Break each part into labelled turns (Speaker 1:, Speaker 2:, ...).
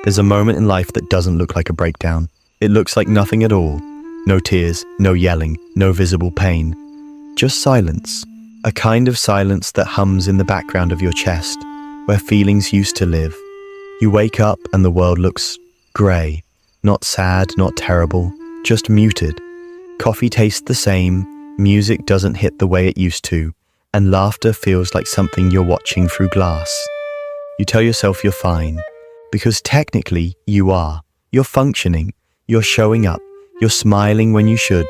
Speaker 1: There's a moment in life that doesn't look like a breakdown. It looks like nothing at all. No tears, no yelling, no visible pain. Just silence. A kind of silence that hums in the background of your chest, where feelings used to live. You wake up and the world looks grey. Not sad, not terrible, just muted. Coffee tastes the same, music doesn't hit the way it used to, and laughter feels like something you're watching through glass. You tell yourself you're fine, because technically you are. You're functioning, you're showing up, you're smiling when you should,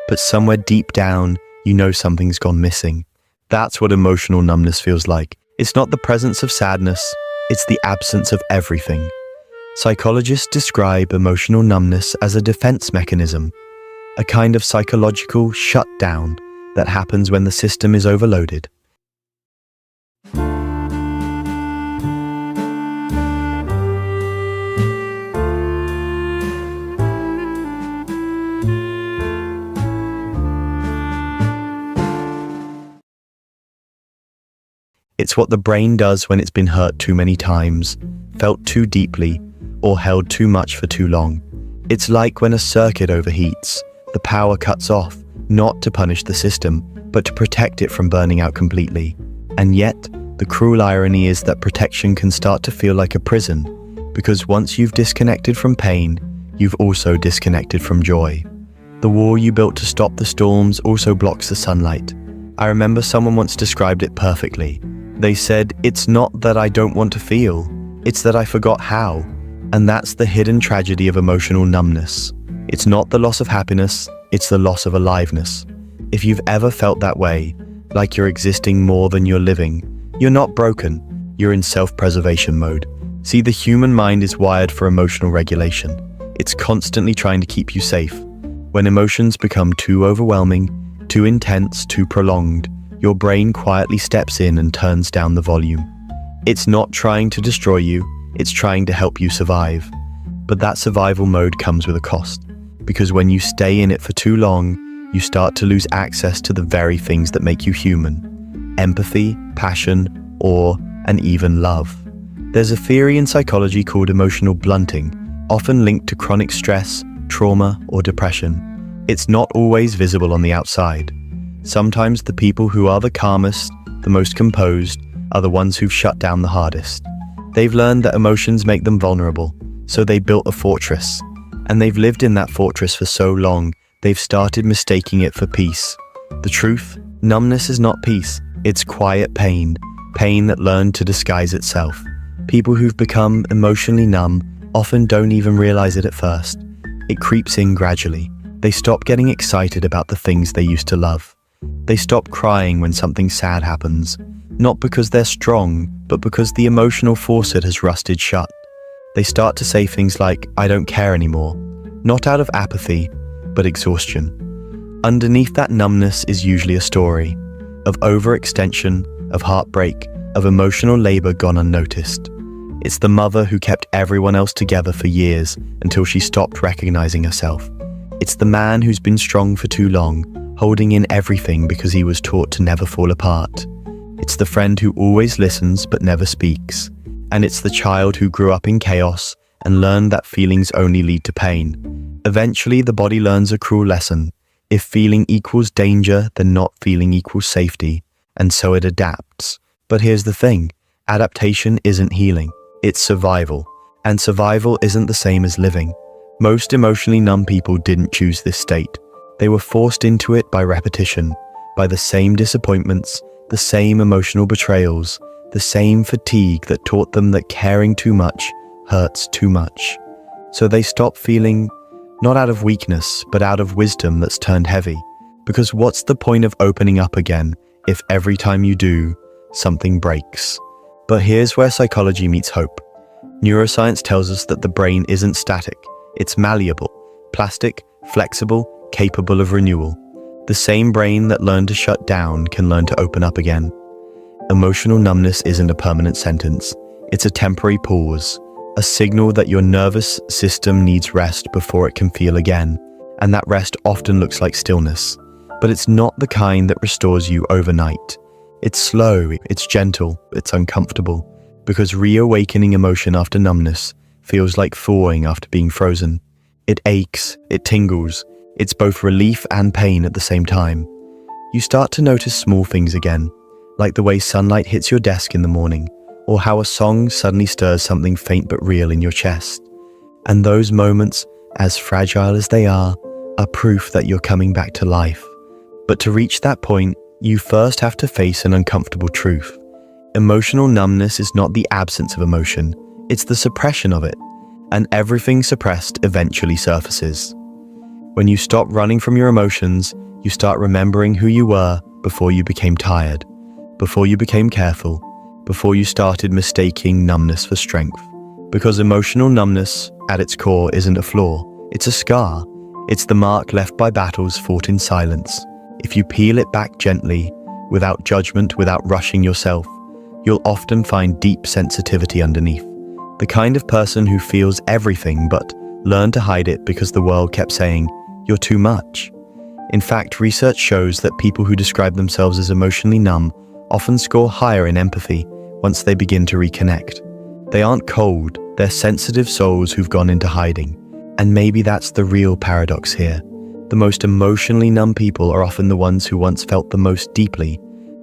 Speaker 1: but somewhere deep down, you know something's gone missing. That's what emotional numbness feels like. It's not the presence of sadness, it's the absence of everything. Psychologists describe emotional numbness as a defense mechanism, a kind of psychological shutdown that happens when the system is overloaded. It's what the brain does when it's been hurt too many times, felt too deeply, or held too much for too long. It's like when a circuit overheats, the power cuts off, not to punish the system, but to protect it from burning out completely. And yet, the cruel irony is that protection can start to feel like a prison, because once you've disconnected from pain, you've also disconnected from joy. The wall you built to stop the storms also blocks the sunlight. I remember someone once described it perfectly. They said, "It's not that I don't want to feel, it's that I forgot how." And that's the hidden tragedy of emotional numbness. It's not the loss of happiness, it's the loss of aliveness. If you've ever felt that way, like you're existing more than you're living, you're not broken, you're in self-preservation mode. See, the human mind is wired for emotional regulation. It's constantly trying to keep you safe. When emotions become too overwhelming, too intense, too prolonged, your brain quietly steps in and turns down the volume. It's not trying to destroy you, it's trying to help you survive. But that survival mode comes with a cost, because when you stay in it for too long, you start to lose access to the very things that make you human. Empathy, passion, awe, and even love. There's a theory in psychology called emotional blunting, often linked to chronic stress, trauma, or depression. It's not always visible on the outside. Sometimes the people who are the calmest, the most composed, are the ones who've shut down the hardest. They've learned that emotions make them vulnerable, so they built a fortress. And they've lived in that fortress for so long, they've started mistaking it for peace. The truth? Numbness is not peace, it's quiet pain. Pain that learned to disguise itself. People who've become emotionally numb often don't even realize it at first. It creeps in gradually. They stop getting excited about the things they used to love. They stop crying when something sad happens, not because they're strong, but because the emotional faucet has rusted shut. They start to say things like, "I don't care anymore," not out of apathy, but exhaustion. Underneath that numbness is usually a story of overextension, of heartbreak, of emotional labor gone unnoticed. It's the mother who kept everyone else together for years until she stopped recognizing herself. It's the man who's been strong for too long, holding in everything because he was taught to never fall apart. It's the friend who always listens but never speaks. And it's the child who grew up in chaos and learned that feelings only lead to pain. Eventually, the body learns a cruel lesson. If feeling equals danger, then not feeling equals safety. And so it adapts. But here's the thing, adaptation isn't healing, it's survival. And survival isn't the same as living. Most emotionally numb people didn't choose this state. They were forced into it by repetition, by the same disappointments, the same emotional betrayals, the same fatigue that taught them that caring too much hurts too much. So they stop feeling, not out of weakness, but out of wisdom that's turned heavy. Because what's the point of opening up again if every time you do, something breaks? But here's where psychology meets hope. Neuroscience tells us that the brain isn't static, it's malleable, plastic, flexible, capable of renewal. The same brain that learned to shut down can learn to open up again. Emotional numbness isn't a permanent sentence, it's a temporary pause, a signal that your nervous system needs rest before it can feel again, and that rest often looks like stillness. But it's not the kind that restores you overnight. It's slow, it's gentle, it's uncomfortable, because reawakening emotion after numbness feels like thawing after being frozen. It aches, it tingles, it's both relief and pain at the same time. You start to notice small things again, like the way sunlight hits your desk in the morning, or how a song suddenly stirs something faint but real in your chest. And those moments, as fragile as they are proof that you're coming back to life. But to reach that point, you first have to face an uncomfortable truth. Emotional numbness is not the absence of emotion, it's the suppression of it, and everything suppressed eventually surfaces. When you stop running from your emotions, you start remembering who you were before you became tired, before you became careful, before you started mistaking numbness for strength. Because emotional numbness, at its core, isn't a flaw, it's a scar. It's the mark left by battles fought in silence. If you peel it back gently, without judgment, without rushing yourself, you'll often find deep sensitivity underneath. The kind of person who feels everything but learned to hide it because the world kept saying, "You're too much." In fact, research shows that people who describe themselves as emotionally numb often score higher in empathy once they begin to reconnect. They aren't cold, they're sensitive souls who've gone into hiding. And maybe that's the real paradox here. The most emotionally numb people are often the ones who once felt the most deeply.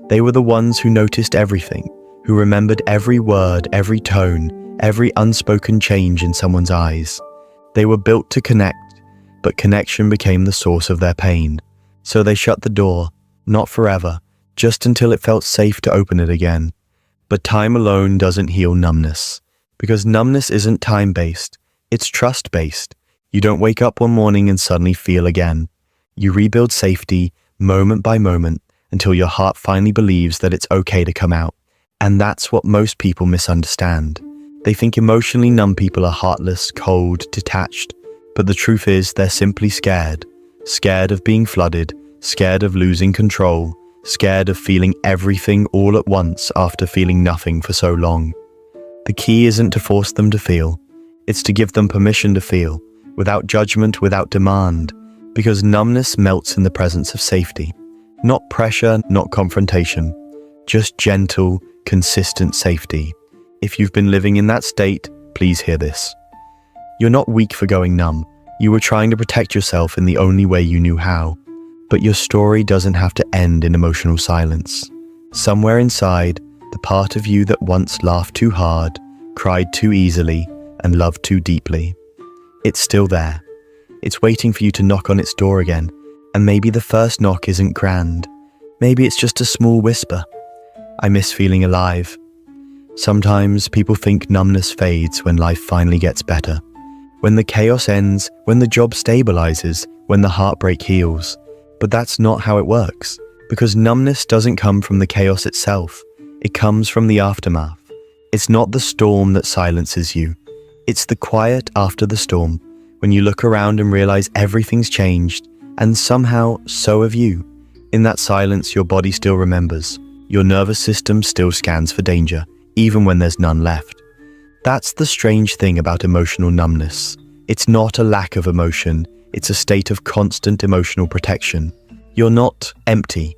Speaker 1: They were the ones who noticed everything, who remembered every word, every tone, every unspoken change in someone's eyes. They were built to connect, but connection became the source of their pain. So they shut the door, not forever, just until it felt safe to open it again. But time alone doesn't heal numbness, because numbness isn't time-based, it's trust-based. You don't wake up one morning and suddenly feel again. You rebuild safety, moment by moment, until your heart finally believes that it's okay to come out. And that's what most people misunderstand. They think emotionally numb people are heartless, cold, detached. But the truth is they're simply scared. Scared of being flooded, scared of losing control, scared of feeling everything all at once after feeling nothing for so long. The key isn't to force them to feel. It's to give them permission to feel, without judgment, without demand, because numbness melts in the presence of safety. Not pressure, not confrontation, just gentle, consistent safety. If you've been living in that state, please hear this. You're not weak for going numb. You were trying to protect yourself in the only way you knew how. But your story doesn't have to end in emotional silence. Somewhere inside, the part of you that once laughed too hard, cried too easily, and loved too deeply, it's still there. It's waiting for you to knock on its door again, and maybe the first knock isn't grand. Maybe it's just a small whisper. I miss feeling alive. Sometimes people think numbness fades when life finally gets better. When the chaos ends, when the job stabilizes, when the heartbreak heals. But that's not how it works, because numbness doesn't come from the chaos itself. It comes from the aftermath. It's not the storm that silences you. It's the quiet after the storm, when you look around and realize everything's changed, and somehow so have you. In that silence, your body still remembers. Your nervous system still scans for danger, even when there's none left. That's the strange thing about emotional numbness. It's not a lack of emotion, it's a state of constant emotional protection. You're not empty.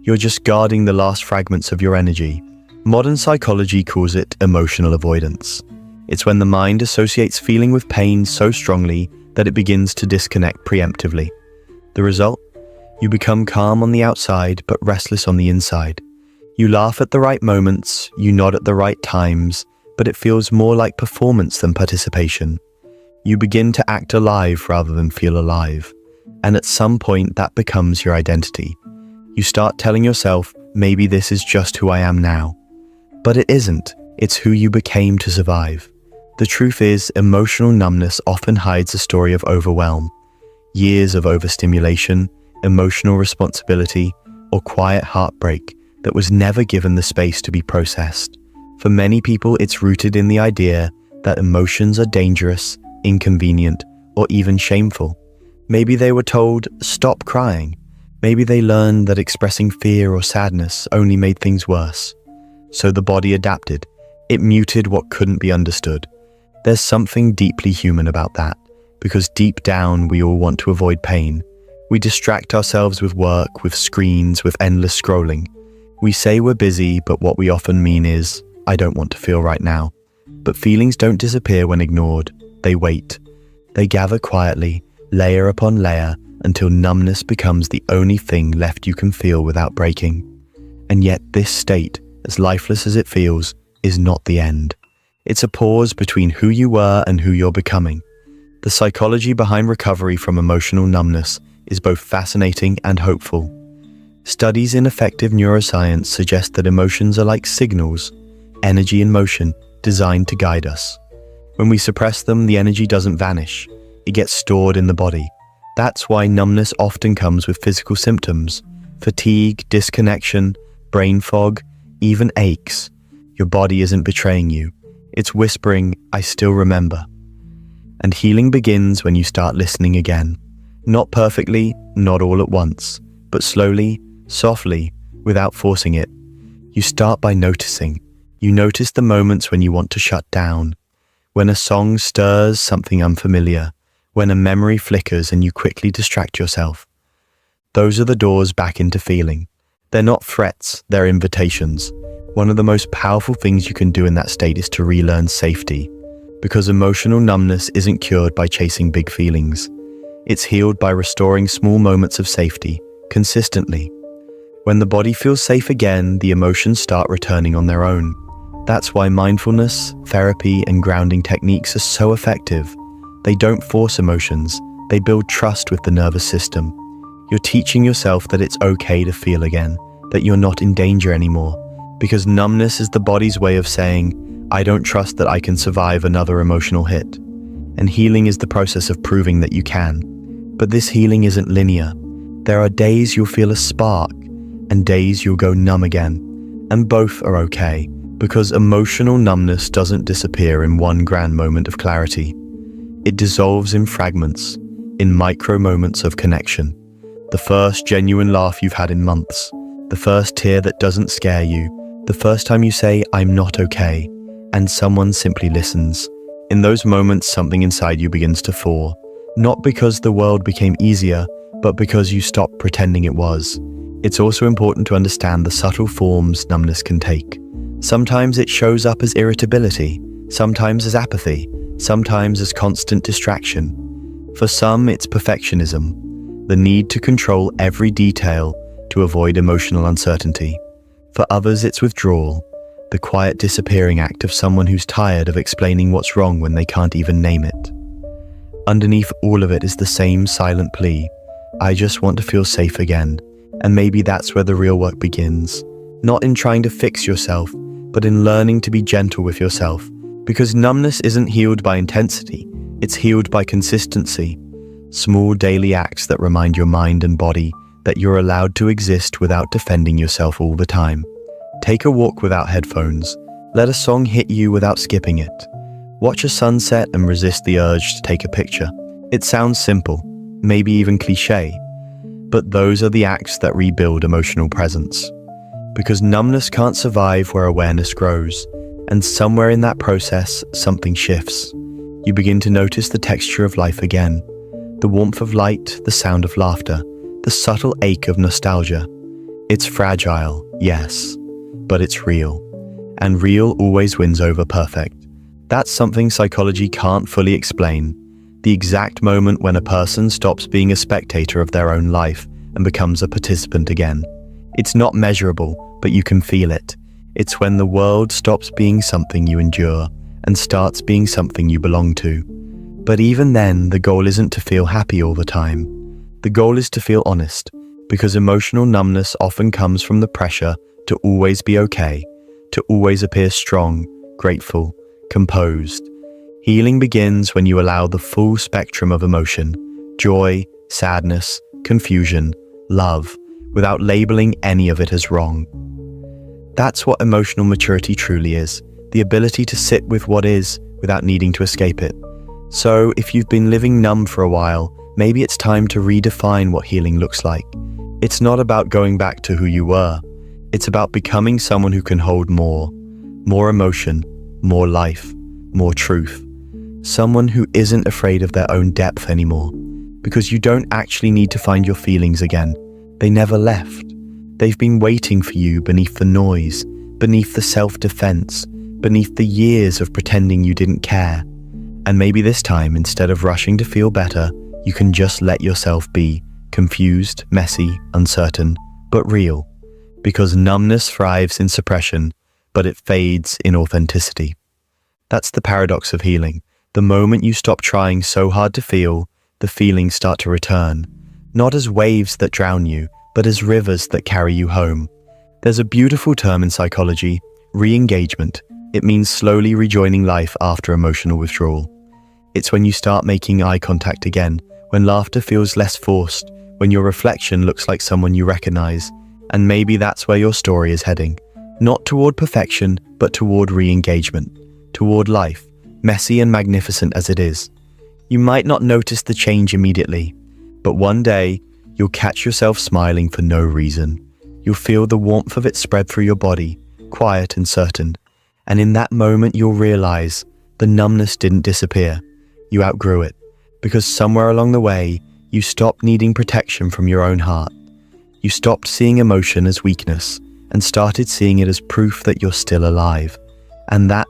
Speaker 1: You're just guarding the last fragments of your energy. Modern psychology calls it emotional avoidance. It's when the mind associates feeling with pain so strongly that it begins to disconnect preemptively. The result? You become calm on the outside but restless on the inside. You laugh at the right moments, you nod at the right times, but it feels more like performance than participation. You begin to act alive rather than feel alive. And at some point that becomes your identity. You start telling yourself, maybe this is just who I am now. But it isn't. It's who you became to survive. The truth is, emotional numbness often hides a story of overwhelm. Years of overstimulation, emotional responsibility, or quiet heartbreak that was never given the space to be processed. For many people, it's rooted in the idea that emotions are dangerous, inconvenient, or even shameful. Maybe they were told, stop crying. Maybe they learned that expressing fear or sadness only made things worse. So the body adapted. It muted what couldn't be understood. There's something deeply human about that, because deep down we all want to avoid pain. We distract ourselves with work, with screens, with endless scrolling. We say we're busy, but what we often mean is, I don't want to feel right now. But feelings don't disappear when ignored. They wait. They gather quietly, layer upon layer, until numbness becomes the only thing left you can feel without breaking. And yet this state, as lifeless as it feels, is not the end. It's a pause between who you were and who you're becoming. The psychology behind recovery from emotional numbness is both fascinating and hopeful. Studies in affective neuroscience suggest that emotions are like signals, energy in motion, designed to guide us. When we suppress them, the energy doesn't vanish. It gets stored in the body. That's why numbness often comes with physical symptoms: fatigue, disconnection, brain fog, even aches. Your body isn't betraying you. It's whispering, "I still remember." And healing begins when you start listening again. Not perfectly, not all at once, but slowly, softly, without forcing it. You start by noticing. You notice the moments when you want to shut down, when a song stirs something unfamiliar, when a memory flickers and you quickly distract yourself. Those are the doors back into feeling. They're not threats, they're invitations. One of the most powerful things you can do in that state is to relearn safety, because emotional numbness isn't cured by chasing big feelings. It's healed by restoring small moments of safety, consistently. When the body feels safe again, the emotions start returning on their own. That's why mindfulness, therapy, and grounding techniques are so effective. They don't force emotions, they build trust with the nervous system. You're teaching yourself that it's okay to feel again, that you're not in danger anymore, because numbness is the body's way of saying, "I don't trust that I can survive another emotional hit." And healing is the process of proving that you can. But this healing isn't linear. There are days you'll feel a spark, and days you'll go numb again. And both are okay, because emotional numbness doesn't disappear in one grand moment of clarity. It dissolves in fragments, in micro moments of connection. The first genuine laugh you've had in months, the first tear that doesn't scare you, the first time you say, "I'm not okay," and someone simply listens. In those moments, something inside you begins to thaw, not because the world became easier, but because you stopped pretending it was. It's also important to understand the subtle forms numbness can take. Sometimes it shows up as irritability, sometimes as apathy, sometimes as constant distraction. For some, it's perfectionism, the need to control every detail to avoid emotional uncertainty. For others, it's withdrawal, the quiet disappearing act of someone who's tired of explaining what's wrong when they can't even name it. Underneath all of it is the same silent plea: "I just want to feel safe again." And maybe that's where the real work begins. Not in trying to fix yourself, but in learning to be gentle with yourself. Because numbness isn't healed by intensity, it's healed by consistency. Small daily acts that remind your mind and body that you're allowed to exist without defending yourself all the time. Take a walk without headphones. Let a song hit you without skipping it. Watch a sunset and resist the urge to take a picture. It sounds simple, maybe even cliché, but those are the acts that rebuild emotional presence. Because numbness can't survive where awareness grows. And somewhere in that process, something shifts. You begin to notice the texture of life again. The warmth of light, the sound of laughter, the subtle ache of nostalgia. It's fragile, yes, but it's real. And real always wins over perfect. That's something psychology can't fully explain. The exact moment when a person stops being a spectator of their own life and becomes a participant again. It's not measurable, but you can feel it. It's when the world stops being something you endure and starts being something you belong to. But even then, the goal isn't to feel happy all the time. The goal is to feel honest, because emotional numbness often comes from the pressure to always be okay, to always appear strong, grateful, composed. Healing begins when you allow the full spectrum of emotion, joy, sadness, confusion, love, without labeling any of it as wrong. That's what emotional maturity truly is, the ability to sit with what is without needing to escape it. So if you've been living numb for a while, maybe it's time to redefine what healing looks like. It's not about going back to who you were. It's about becoming someone who can hold more emotion, more life, more truth. Someone who isn't afraid of their own depth anymore. Because you don't actually need to find your feelings again. They never left. They've been waiting for you beneath the noise, beneath the self-defense, beneath the years of pretending you didn't care. And maybe this time, instead of rushing to feel better, you can just let yourself be confused, messy, uncertain, but real. Because numbness thrives in suppression, but it fades in authenticity. That's the paradox of healing. The moment you stop trying so hard to feel, the feelings start to return, not as waves that drown you, but as rivers that carry you home. There's a beautiful term in psychology, re-engagement. It means slowly rejoining life after emotional withdrawal. It's when you start making eye contact again, when laughter feels less forced, when your reflection looks like someone you recognize. And maybe that's where your story is heading. Not toward perfection, but toward re-engagement, toward life, messy and magnificent as it is. You might not notice the change immediately, but one day, you'll catch yourself smiling for no reason. You'll feel the warmth of it spread through your body, quiet and certain. And in that moment, you'll realize the numbness didn't disappear. You outgrew it, because somewhere along the way, you stopped needing protection from your own heart. You stopped seeing emotion as weakness and started seeing it as proof that you're still alive. And that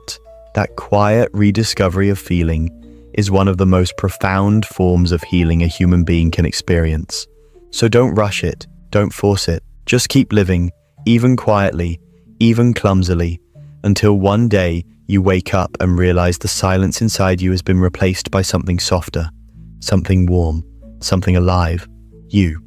Speaker 1: quiet rediscovery of feeling is one of the most profound forms of healing a human being can experience. So don't rush it, don't force it. Just keep living, even quietly, even clumsily, until one day you wake up and realize the silence inside you has been replaced by something softer, something warm, something alive, you.